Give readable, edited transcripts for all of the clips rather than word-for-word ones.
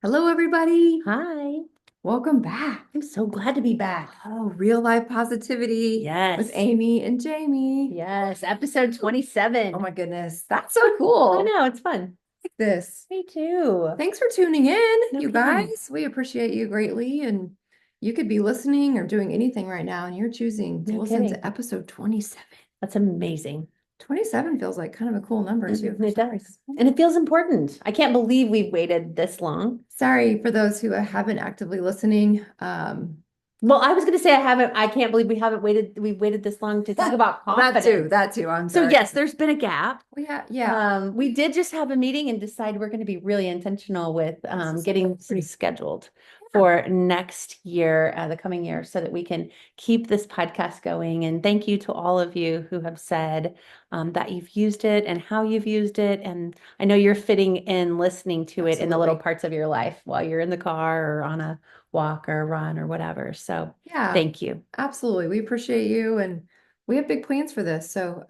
Hello, everybody. Hi, Welcome back. I'm so glad to be back. Oh, real life positivity with Yes, Amy and Jamie. yes, episode Oh 27. my goodness, that's so I cool. know, it's fun. Like this. Me too. Thanks for tuning in, No you kidding. guys. We appreciate you greatly. And you could be listening or doing anything right now, and you're choosing to No listen kidding. to episode 27. That's amazing. 27 feels like kind of a cool number, too, for It some does. reason. And it feels important. I can't believe we've waited this long. Sorry for those who haven't actively listening. Well, I was going to say I can't believe we've waited this long to talk about That too, confidence. that too. I'm So sorry. yes, there's been a gap. Yeah. We did just have a meeting and decide we're going to be really intentional with This is getting amazing. rescheduled for next year, the coming year, so that we can keep this podcast going. And thank you to all of you who have said that you've used it and how you've used it. And I know you're fitting in listening to it in the little Absolutely. parts of your life while you're in the car or on a walk or a run or whatever. So Yeah, thank you. absolutely. We appreciate you and we have big plans for this. So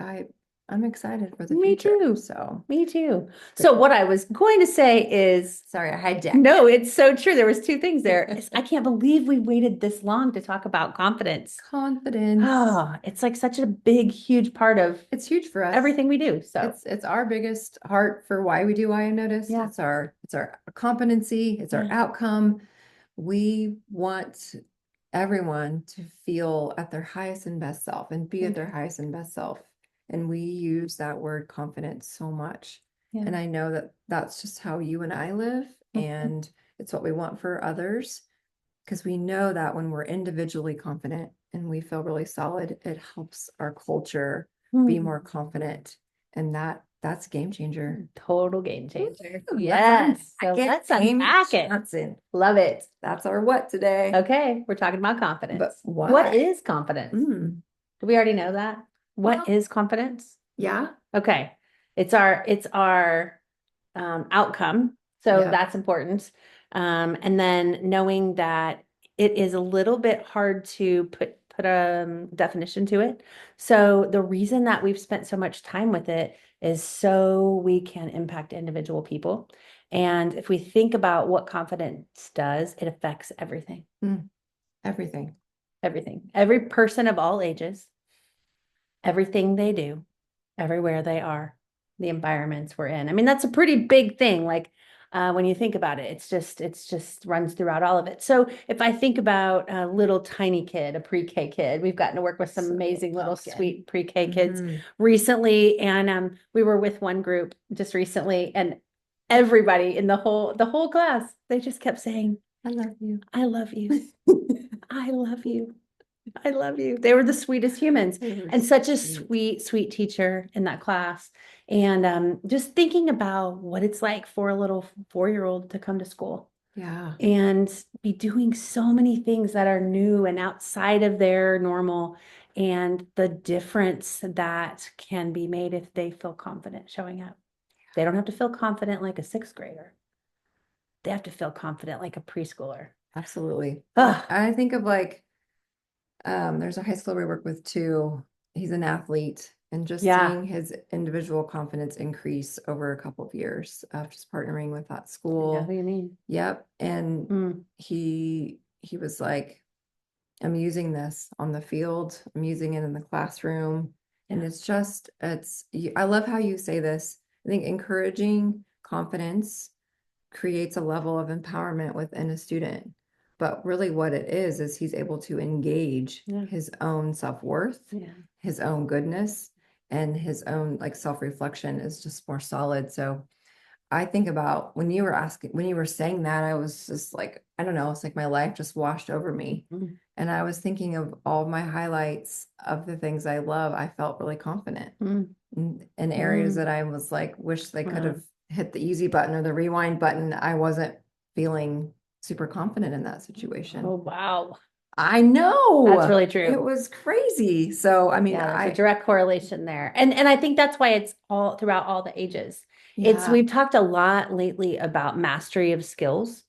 I'm excited for the Me future. too. So Me too. So what I was going to say is sorry, I hijacked no, it's so true. There was two things there. I can't believe we waited this long to talk about confidence. confidence. Oh, it's like such a big, huge part of It's huge for us. everything we do. So It's our biggest heart for why we do I Am Noticed. yeah, It's our competency, it's our yeah. outcome. We want everyone to feel at their highest and best self and be at their Mhm. highest and best self. And we use that word confidence so much. Yeah. And I know that that's just how you and I live, Mhm. and it's what we want for others because we know that when we're individually confident and we feel really solid, it helps our culture be more Mhm. confident. And that's a game changer. Total game changer. Ooh, let's Yes. unpack So it. let's Amy unpack it. Johnson. Love it. That's our what today. Okay, we're talking about But confidence. What why? is confidence? Mm, Do we already know that? What well, is confidence? yeah, Okay. It's our outcome. So yeah, that's important. And then knowing that it is a little bit hard to put a definition to it. So the reason that we've spent so much time with it is so we can impact individual people. And if we think about what confidence does, it affects everything, mm, everything. everything, every person of all ages, everything they do, everywhere they are, the environments we're in. I mean, that's a pretty big thing. Like when you think about it, it's just runs throughout all of it. So if I think about a little tiny kid, a pre-K kid, we've gotten to work with some So amazing little pumpkin. sweet pre-K kids Mhm. recently, and we were with one group just recently, and everybody in the whole class, they just kept saying, I love you. "I love you, I love you." I love you. They were the sweetest humans They were and such a sweet. sweet, sweet teacher in that class. And just thinking about what it's like for a little 4-year-old to come to school Yeah, and be doing so many things that are new and outside of their normal, and the difference that can be made if they feel confident showing up. They don't have to feel confident like a sixth grader. They have to feel confident like a preschooler. absolutely. Oh, I think of like there's a high schooler we work with too. He's an athlete, and just yeah. seeing his individual confidence increase over a couple of years of just partnering with that I know who school. you mean. Yep. And Mm, he was like, I'm using this on the field, I'm using it in the classroom. And yeah. I love how you say this. I think encouraging confidence creates a level of empowerment within a student. But really, what it is he's able to engage Yeah. his own self-worth, Yeah. his own goodness, and his own like self-reflection is just more solid. So I think about when you were saying that, I was just like, I don't know, it's like my life just washed over me. Mhm. And I was thinking of all my highlights of the things I love. I felt really confident Mm, in areas that mm, I was like, wish they could wow. have hit the easy button or the rewind button. I wasn't feeling super confident in that Oh, situation. wow. I That's know really it true. was crazy. So, I mean, Yeah, there's a direct correlation there. And I think that's why it's all throughout all the ages. yeah, We've talked a lot lately about mastery of skills,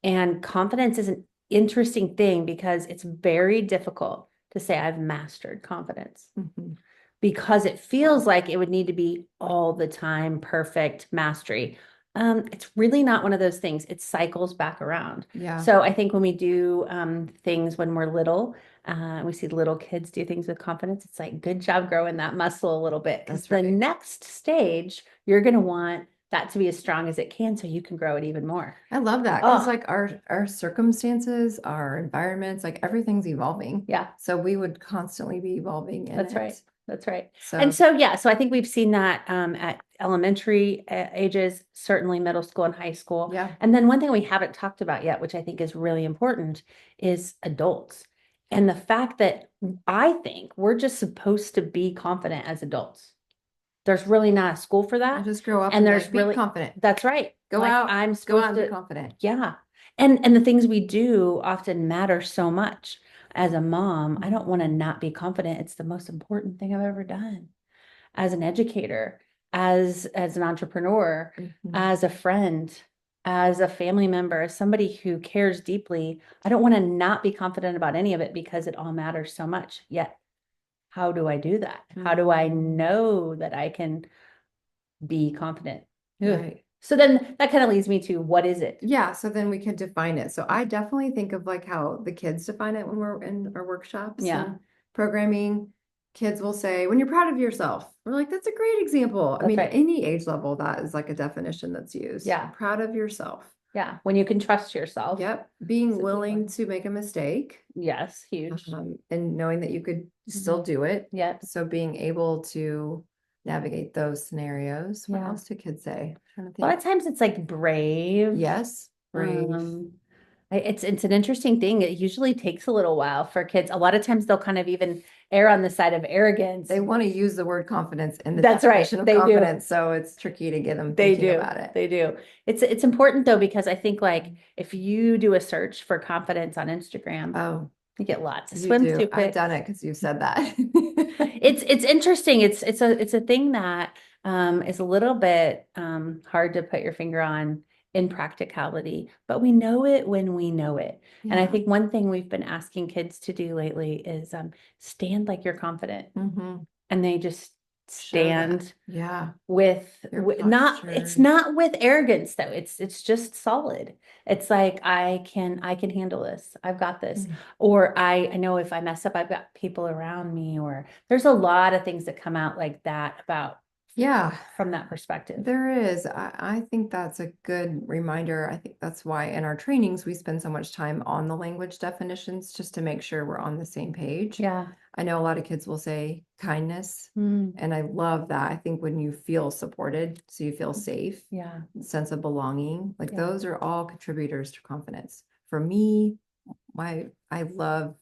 and confidence is an interesting thing because it's very difficult to say I've mastered confidence, mhm, because it feels like it would need to be all the time perfect mastery. It's really not one of those things. It cycles back around. Yeah, So I think when we do things when we're little, we see little kids do things with confidence. It's like, good job growing that muscle a little bit. Because that's the right. next stage, you're going to want that to be as strong as it can so you can grow it even more. I love that because Oh, like our circumstances, our environments, like everything's evolving. yeah. So we would constantly be evolving in That's right. it. That's right. And So so, yeah, so I think we've seen that at elementary ages, certainly middle school and high school. yeah, And then one thing we haven't talked about yet, which I think is really important, is adults. And the fact that I think we're just supposed to be confident as adults. There's really not a school for I that. just grow up And and be there's like, be really, confident. that's right. Like I'm Go out supposed and be to, confident. yeah. And the things we do often matter so much. As a mom, I don't want to not be confident. It's the most important thing I've ever done. As an educator, as an entrepreneur, Mhm. as a friend, as a family member, as somebody who cares deeply, I don't want to not be confident about any of it because it all matters so much. Yet, how do I do that? How do I Mhm. know that I can be confident? Ugh. Right. So then that kind of leads me to what is it? Yeah, so then we could define it. So I definitely think of like how the kids define it when we're in our workshops Yeah, and programming. Kids will say, when you're proud of yourself. We're like, that's a great example. I that's mean, right. any age level, that is like a definition that's used. Yeah, Proud of yourself. yeah. When you can trust yourself. Yep. Being So willing to make a mistake, yes, huge. and knowing that you could still Mhm. do it. Yep. So being able to navigate those scenarios. What Yeah. else do kids say? I'm trying to A lot think. of times it's like brave. Yes, brave. Um, it's an interesting thing. It usually takes a little while for kids. A lot of times they'll kind of even err on the side of arrogance. They want to use the word confidence in the That's right. definition of They do. confidence, so it's tricky to get them They thinking do. about it. They do. It's important though, because I think like if you do a search for confidence on Instagram, Oh, you get lots of you do. swimsuit I've pics. done it because you said that. It's interesting. It's a thing that is a little bit hard to put your finger on in practicality, but we know it when we know it. And I Yeah. think one thing we've been asking kids to do lately is stand like you're confident, Hmm. and they just Show that. stand Yeah. Your with not it's posture. not with arrogance though. It's just solid. It's like I can handle this. I've got this. Mm. Or I know if I mess up, I've got people around me, or there's a lot of things that come out like that about Yeah. from that perspective. There is. I think that's a good reminder. I think that's why in our trainings we spend so much time on the language definitions just to make sure we're on the same page. Yeah. I know a lot of kids will say kindness, Mm, and I love that. I think when you feel supported, so you feel safe, yeah. sense of belonging, like Yeah. those are all contributors to confidence. For me, I love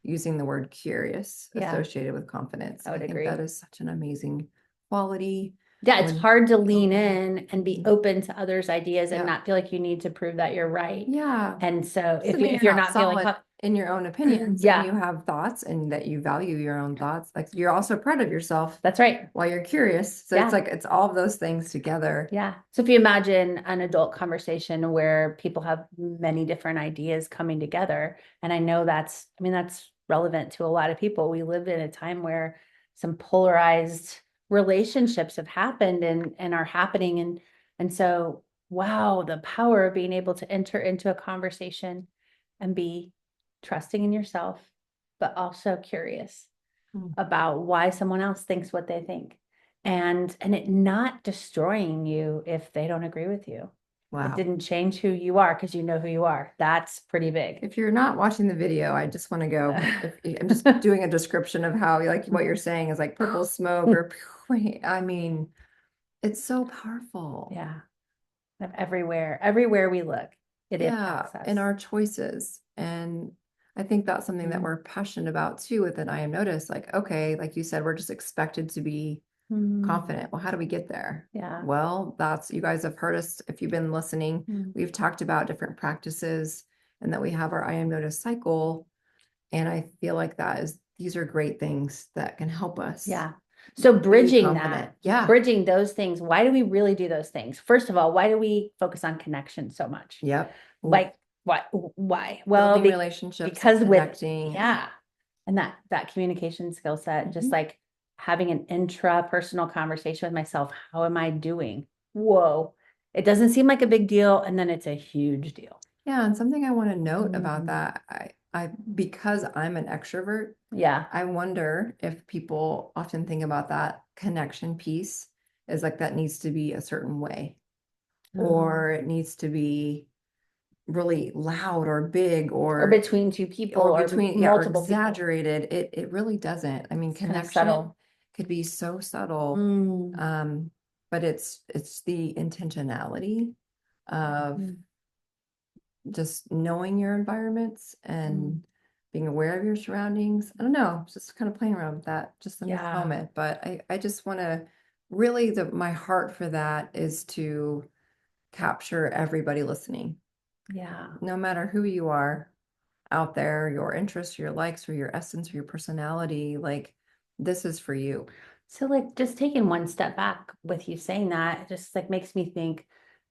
using the word curious Yeah. associated with confidence. I I would think that agree. is such an amazing quality Yeah, it's when hard to be lean open. in and be Mhm. open to others' ideas and Yeah. not feel like you need to prove that you're right. Yeah. And so Doesn't mean if you're you're not not feeling solid in your own opinions and yeah, you have thoughts and that you value your own thoughts. Like you're also proud of yourself that's right. while you're curious. So it's Yeah. like it's all of those things together. Yeah. So if you imagine an adult conversation where people have many different ideas coming together, and I know that's relevant to a lot of people. We live in a time where some polarized relationships have happened and are happening. And so, wow, the power of being able to enter into a conversation and be trusting in yourself, but also curious Mm. about why someone else thinks what they think and it not destroying you if they don't agree with you. It Wow. didn't change who you are because you know who you are. That's pretty big. If you're not watching the video, I just want to go. If I'm just doing a description of how like what you're saying is like purple smoke or I mean, it's so powerful. Yeah, everywhere we look, it Yeah, impacts us. in our choices. And I think that's something that Mhm. we're passionate about too within I Am Notice. Like, okay, like you said, we're just expected to be Mhm. confident. Well, how do we get there? Yeah. Well, that's you guys have heard us if you've been listening. Mm. We've talked about different practices and that we have our I Am Notice cycle. And I feel like that is these are great things that can help us Yeah. So be bridging confident. that, Yeah. bridging those things, why do we really do those things? First of all, why do we focus on connection so much? Yep. Like, why? Well, Building relationships and because with, connecting. yeah, and that communication skill set, just Mhm. like having an intrapersonal conversation with myself, how am I doing? Whoa. It doesn't seem like a big deal, and then it's a huge deal. Yeah, and something I want to note about Mm. that, because I'm an extrovert, Yeah. I wonder if people often think about that connection piece as like that needs to be a certain way, or it needs to be really loud or big Or between two people or or between, yeah, or multiple people. exaggerated. It really doesn't. I mean, It's kind of connection subtle. could be so subtle. Mm. Um, but it's the intentionality of Mm. just knowing your environments Mm. and being aware of your surroundings. I don't know, just kind of playing around with that just in this Yeah. moment. But I just want to really my heart for that is to capture everybody listening, Yeah. no matter who you are out there, your interests, your likes, or your essence, or your personality, like this is for you. So like just taking one step back with you saying that, it just like makes me think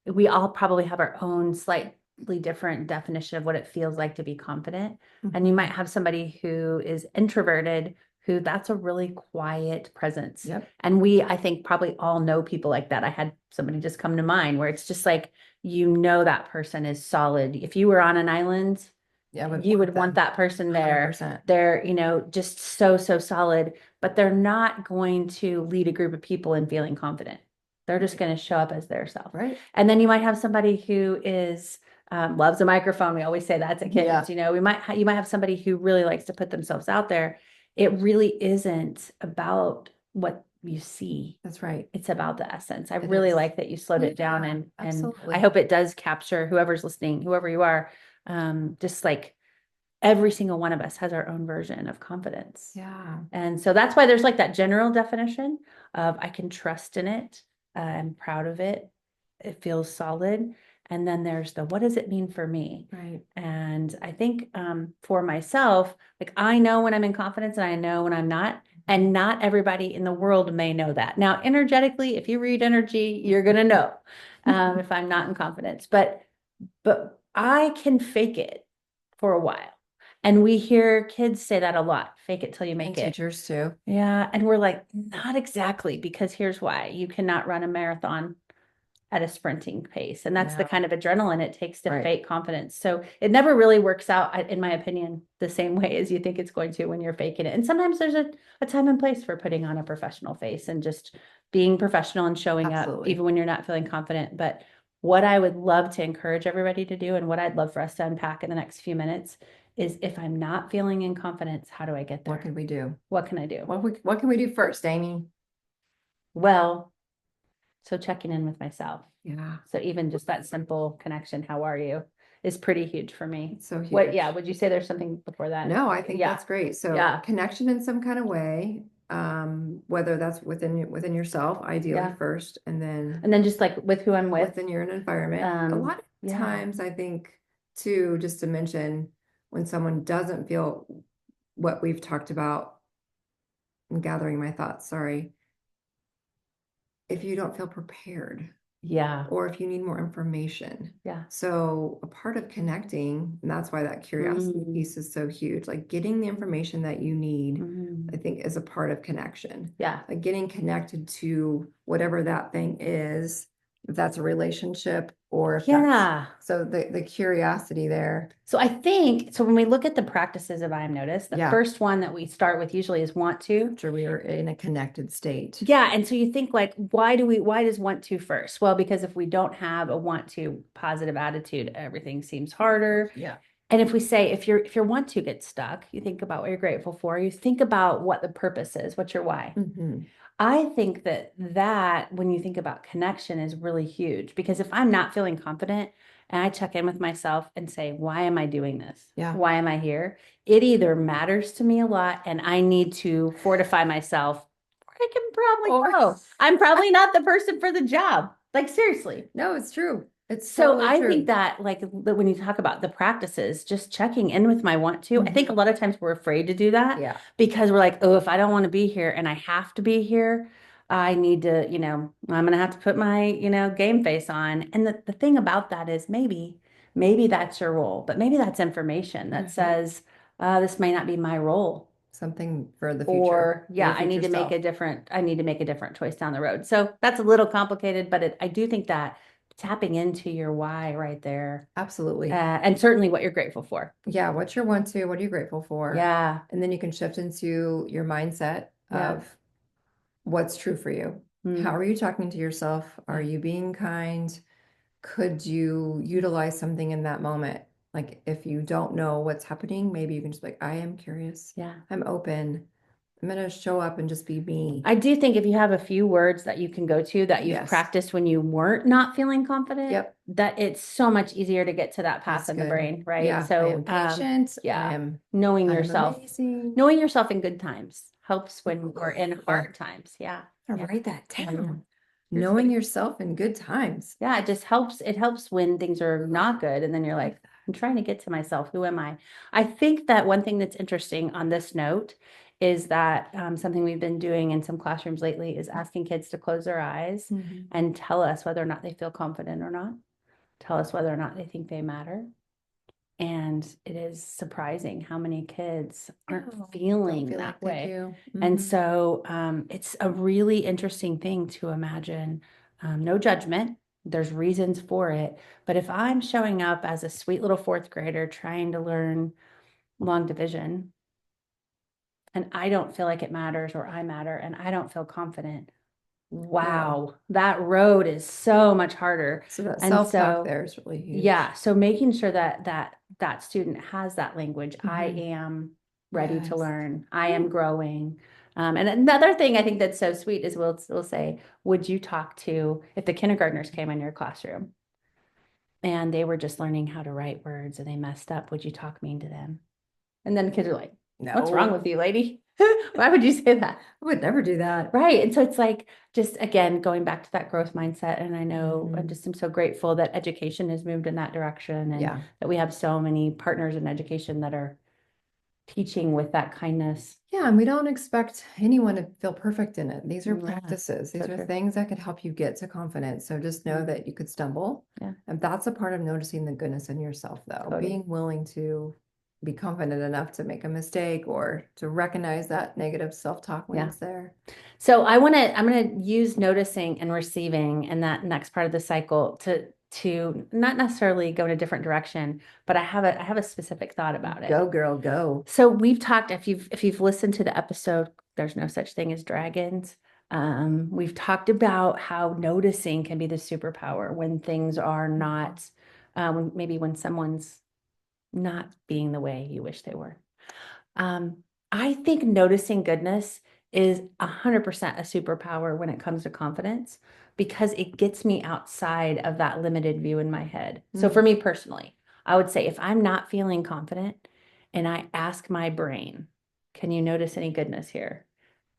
we all probably have our own slightly different definition of what it feels like to be confident. And you might Mhm. have somebody who is introverted, who that's a really quiet presence. Yep. And we, I think, probably all know people like that. I had somebody just come to mind where it's just like, you know, that person is solid. If you were on an island, Yeah, I would you want would want them that person there. 100%. They're, just so, so solid, but they're not going to lead a group of people in feeling confident. They're just Right. going to show up as their self. Right. And then you might have somebody who is loves a microphone. We always say that to kids. Yeah, You might have somebody who really likes to put themselves out there. It really isn't about what you see. that's right. It's about the essence. I It really is. like that you slowed it down, Yeah, and I absolutely. hope it does capture whoever's listening, whoever you are, just like every single one of us has our own version of confidence. Yeah. And so that's why there's like that general definition of I can trust in it. I'm proud of it. It feels solid. And then there's the what does it mean for me? Right. And I think for myself, like I know when I'm in confidence and I know when I'm not. And not everybody in the world may know that. Now, energetically, if you read energy, you're going to know if I'm not in confidence. But I can fake it for a while. And we hear kids say that a lot, fake it till you And make it. teachers too. Yeah. And we're like, not exactly, because here's why you cannot run a marathon at a sprinting pace. And that's the No. kind of adrenaline it takes to Right. fake confidence. So it never really works out, in my opinion, the same way as you think it's going to when you're faking it. And sometimes there's a time and place for putting on a professional face and just being professional and showing up, Absolutely. even when you're not feeling confident. But what I would love to encourage everybody to do, and what I'd love for us to unpack in the next few minutes, is if I'm not feeling in confidence, how do I get What there? can we do? What can I do? What can we do first, Amy? Well, so checking in with myself. Yeah, So even just that simple connection, how are you, is pretty huge for me. it's so What, yeah, huge. would you say there's something before that? No, I think Yeah, that's great. So yeah, connection in some kind of way, whether that's within yourself, ideally yeah. first, and then And then just like with who I'm with. within your own environment. A lot of Yeah, times, I think, too, just to mention, when someone doesn't feel what we've talked about, I'm gathering my thoughts, sorry, if you don't feel prepared yeah, or if you need more information. yeah. So, a part of connecting, and that's why that curiosity Mm, piece is so huge, like getting the information that you need, I mm, think, is a part of connection. yeah, Like getting connected to whatever that thing is, if that's a relationship or if that's yeah. so the curiosity there. So I think, so when we look at the practices of I am noticed, the Yeah, first one that we start with usually is want to. after we are in a connected state. Yeah, and so you think like, why does want to first? Well, because if we don't have a want to positive attitude, everything seems harder. Yeah. And if we say, if your want to get stuck, you think about what you're grateful for, you think about what the purpose is, what's your why. Hmm. I think that when you think about connection is really huge, because if I'm not feeling confident and I check in with myself and say, why am I doing this? Yeah. Why am I here? It either matters to me a lot and I need to fortify myself, or I can probably Or go. I'm probably not the person for the job. Like seriously. no, it's true. It's So totally I think true. that like when you talk about the practices, just checking in with my want to, I think a Hmm. lot of times we're afraid to do that Yeah. because we're like, oh, if I don't want to be here and I have to be here, I need to, I'm gonna have to put my, game face on. And the thing about that is maybe that's your role, but maybe that's information that Hmm. says, this may not be my role. Something for the future, Or for yeah, your future self. I need to make a different choice down the road. So that's a little complicated, but I do think that tapping into your why right there. Absolutely. And certainly what you're grateful for. Yeah. What's your one, two? What are you grateful for? Yeah. And then you can shift into your mindset Yeah. of what's true for you. How Mm, are you talking to yourself? Are yeah. you being kind? Could you utilize something in that moment? Like if you don't know what's happening, maybe you can just be like, I am curious. Yeah. I'm open. I'm gonna show up and just be me. I do think if you have a few words that you can go to that you've Yes. practiced when you weren't not feeling confident, Yep. that it's so much easier to get to that path That's in the good. brain, right? Yeah. I am So, patient. yeah, knowing I am yourself, amazing. knowing yourself in good times helps when we're in Oh, hard times. Yeah. I Yeah. write that Yeah. down. Knowing Seriously. yourself in good times. Yeah, it just helps. It helps when things are not good. And then you're like, I'm trying to get to myself. Who am I? I think that one thing that's interesting on this note is that something we've been doing in some classrooms lately is asking kids to close their eyes Mhm. and tell us whether or not they feel confident or not. Tell us whether or not they think they matter. And it is surprising how many kids aren't Oh, don't feeling feel that like they way. do. And Mhm. so it's a really interesting thing to imagine. No judgment, there's reasons for it. But if I'm showing up as a sweet little fourth grader trying to learn long division and I don't feel like it matters or I matter and I don't feel confident, Oh, wow, that road is so much harder. so that And self-talk so there is really huge. yeah, so making sure that that student has that language. I Mhm. am ready to Yes. learn. I am Ooh. growing. And another thing I think that's so sweet is we'll say, would you talk to if the kindergartners came in your classroom and they were just learning how to write words and they messed up, would you talk mean to them? And then the kids are like, what's wrong No, with you, lady? Why would you say that? I would never do that. Right. And so it's like, just again, going back to that growth mindset. And I know I Mhm. just am so grateful that education has moved in that direction and Yeah. that we have so many partners in education that are teaching with that kindness. Yeah, and we don't expect anyone to feel perfect in it. These are Yeah, practices. so These are true. things that could help you get to confidence. So just know Mm, that you could stumble. yeah, And that's a part of noticing the goodness in yourself, though. totally. Being willing to be confident enough to make a mistake or to recognize that negative self-talk when Yeah. it's there. So I'm gonna use noticing and receiving and that next part of the cycle to not necessarily go in a different direction, but I have a specific thought about it. Go, girl, go. So we've talked, if you've listened to the episode, there's no such thing as dragons. We've talked about how noticing can be the superpower when things are not, maybe when someone's not being the way you wish they were. Um, I think noticing goodness is 100% a superpower when it comes to confidence because it gets me outside of that limited view in my head. So for Mm. me personally, I would say if I'm not feeling confident and I ask my brain, can you notice any goodness here?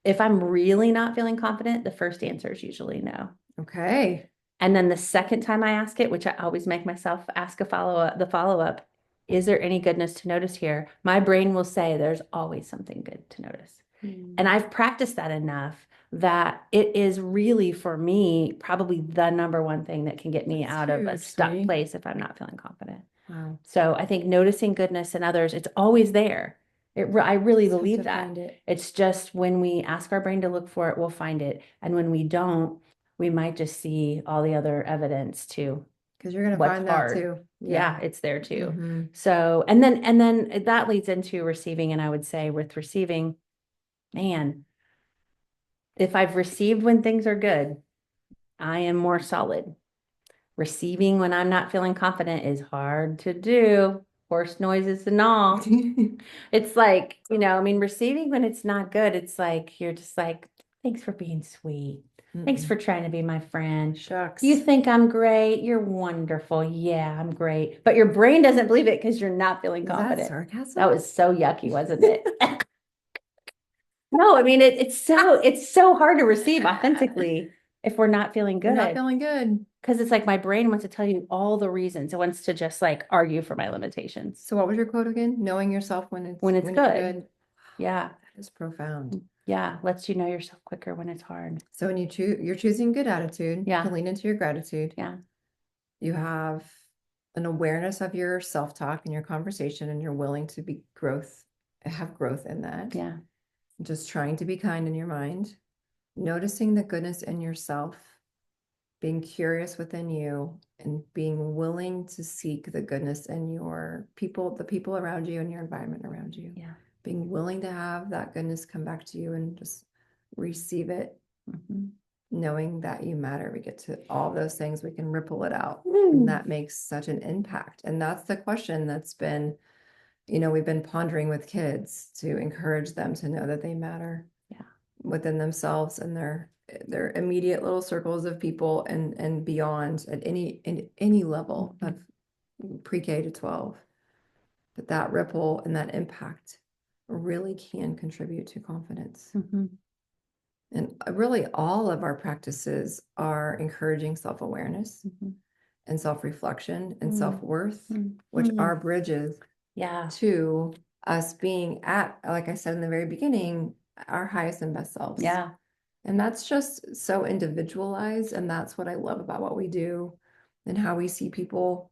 If I'm really not feeling confident, the first answer is usually no. Okay. And then the second time I ask it, which I always make myself ask the follow up, is there any goodness to notice here? My brain will say there's always something good to notice. And Mm. I've practiced that enough that it is really for me probably the number one thing that can get me That's out of a huge, stuck sweetie. place if I'm not feeling confident. Wow. So I think noticing goodness in others, it's always there. I really Just have believe to that. find it. It's just when we ask our brain to look for it, we'll find it. And when we don't, we might just see all the other evidence to Because you're gonna what's find that hard. too. Yeah. Yeah, it's there too. Hmm. So, and then that leads into receiving. And I would say with receiving, man, if I've received when things are good, I am more solid. Receiving when I'm not feeling confident is hard to do. Horse noises and all. It's like, I mean, receiving when it's not good, it's like you're just like, thanks for being sweet. Thanks Mm-mm. for trying to be my friend. You Shucks. think I'm great? You're wonderful. Yeah, I'm great. But your brain doesn't believe it because you're not feeling Was that confident. That sarcasm? was so yucky, wasn't it? No, I mean it's so hard to receive authentically if we're not feeling You're not good. feeling good. Because it's like my brain wants to tell you all the reasons. It wants to just like argue for my limitations So what was your quote again? Knowing yourself when it's when you're good. good. Yeah. That is profound. Yeah. Lets you know yourself quicker when it's hard. So when you're choosing good attitude, you can Yeah. lean into your gratitude. Yeah. You have an awareness of your self-talk and your conversation, and you're willing to have growth in that. Yeah. Just trying to be kind in your mind, noticing the goodness in yourself, being curious within you and being willing to seek the goodness in your people, the people around you and your environment around you. Yeah. Being willing to have that goodness come back to you and just receive it, knowing that you matter. We get to all those things, we can ripple it out. And that makes such an impact. And that's the question that's been, we've been pondering with kids to encourage them to know that they matter within themselves and their immediate little circles of people and beyond at any level of pre-K to 12. But that ripple and that impact really can contribute to confidence. And really all of our practices are encouraging self-awareness and self-reflection and self-worth, which are bridges to us being at, like I said in the very beginning, our highest and best selves. Yeah. And that's just so individualized. And that's what I love about what we do and how we see people.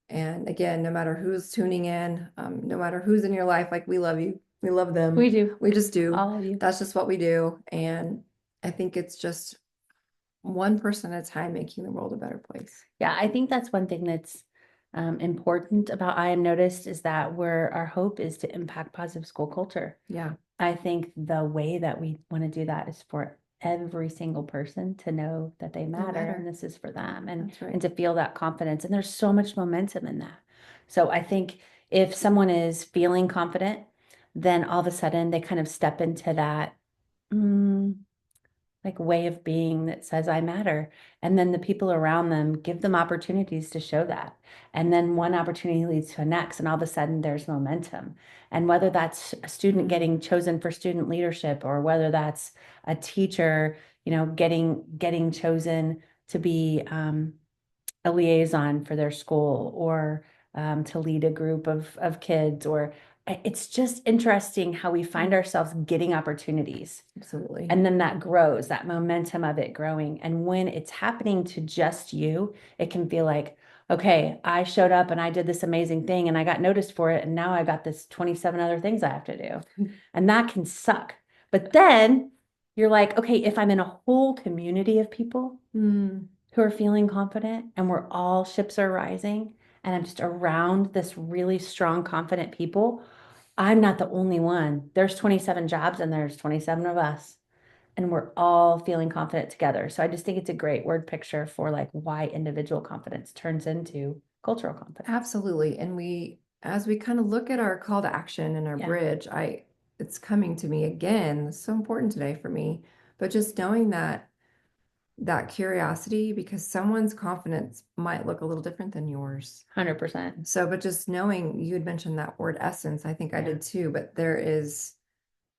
And again, no matter who's tuning in, no matter who's in your life, like we love you. We love them. We do. We just do. All of you. That's just what we do. And I think it's just one person at a time making the world a better place. Yeah, I think that's one thing that's important about I Am Noticed is that our hope is to impact positive school culture. Yeah. I think the way that we want to do that is for every single person to know that they matter and this is for them and to feel that confidence. And there's so much momentum in that. So I think if someone is feeling confident, then all of a sudden they kind of step into that like way of being that says I matter. And then the people around them give them opportunities to show that. And then one opportunity leads to a next, and all of a sudden there's momentum. And whether that's a student getting chosen for student leadership, or whether that's a teacher, getting chosen to be a liaison for their school, or to lead a group of kids, or it's just interesting how we find ourselves getting opportunities. Absolutely. And then that grows, that momentum of it growing. And when it's happening to just you, it can feel like, okay, I showed up and I did this amazing thing and I got noticed for it. And now I got this 27 other things I have to do. And that can suck. But then you're like, okay, if I'm in a whole community of people who are feeling confident and we're all ships are rising, and I'm just around this really strong, confident people, I'm not the only one. There's 27 jobs and there's 27 of us, and we're all feeling confident together. So I just think it's a great word picture for like why individual confidence turns into cultural confidence. Absolutely. And as we kind of look at our call to action and our bridge, it's coming to me again. It's so important today for me, but just knowing that curiosity, because someone's confidence might look a little different than yours. 100%. So, but just knowing, you had mentioned that word essence, I think I did too, but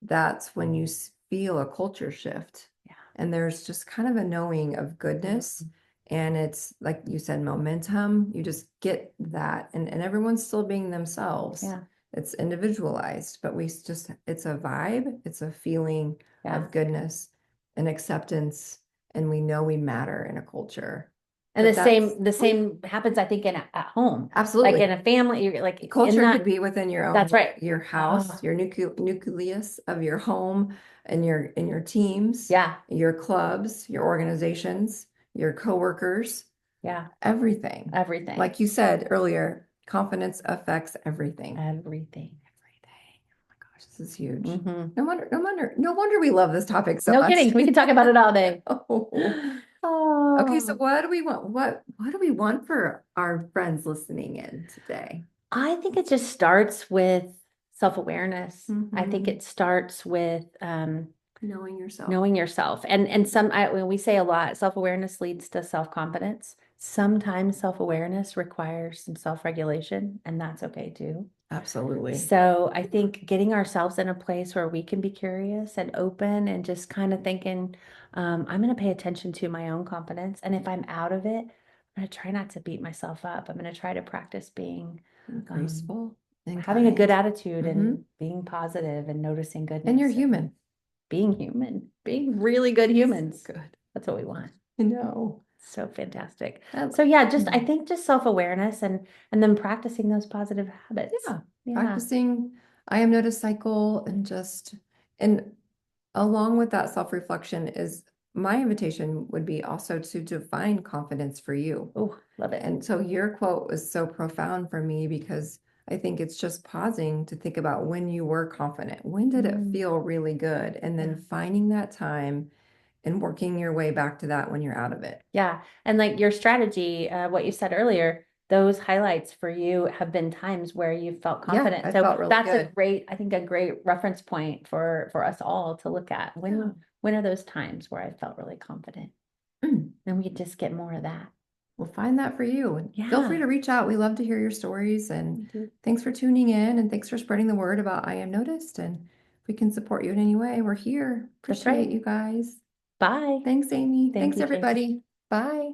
that's when you feel a culture shift. And there's just kind of a knowing of goodness. And it's like you said, momentum. You just get that. And everyone's still being themselves. It's individualized, but it's a vibe. It's a feeling of goodness and acceptance. And we know we matter in a culture. And the same happens, I think, at home. Absolutely. Like in a family, you're like culture could be within your own. That's right. Your house, your nucleus of your home, and your teams. Your clubs, your organizations, your coworkers. Everything. Everything. Like you said earlier, confidence affects everything. Everything. Oh my gosh, this is huge. No wonder we love this topic so much. No kidding. We can talk about it all day. Okay, so what do we want? What do we want for our friends listening in today? I think it just starts with self-awareness. I think it starts with knowing yourself. Knowing yourself. And when we say a lot, self-awareness leads to self-confidence. Sometimes self-awareness requires some self-regulation, and that's okay too. Absolutely. So I think getting ourselves in a place where we can be curious and open and just kind of thinking, I'm going to pay attention to my own confidence. And if I'm out of it, I'm going to try not to beat myself up. I'm going to try to practice being graceful and having kind. A good attitude and being positive and noticing goodness. And you're human. Being human, being really good humans. Good. That's what we want. I know. So fantastic. So yeah, I think just self-awareness and then practicing those positive habits. Practicing I Am Noticed cycle and along with that self-reflection is my invitation would be also to define confidence for you. Oh, love it. And so your quote was so profound for me because I think it's just pausing to think about when you were confident. When did it Mm, feel really good? And yeah. then finding that time and working your way back to that when you're out of it. Yeah. And like your strategy, what you said earlier, those highlights for you have been times where you felt Yeah, confident. I So felt really that's a good. great, I think a great reference point for us all to look at. Yeah. When are those times where I felt really confident? Mm. And we just get more of that. We'll find that for you. And feel free Yeah, to reach out. We love to hear your stories. And we do. thanks for tuning in and thanks for spreading the word about I Am Noticed. And if we can support you in any way, we're here. That's right. Appreciate you guys. Bye. Thanks, Amy. Thank Thanks, you, Jamie. everybody. Bye.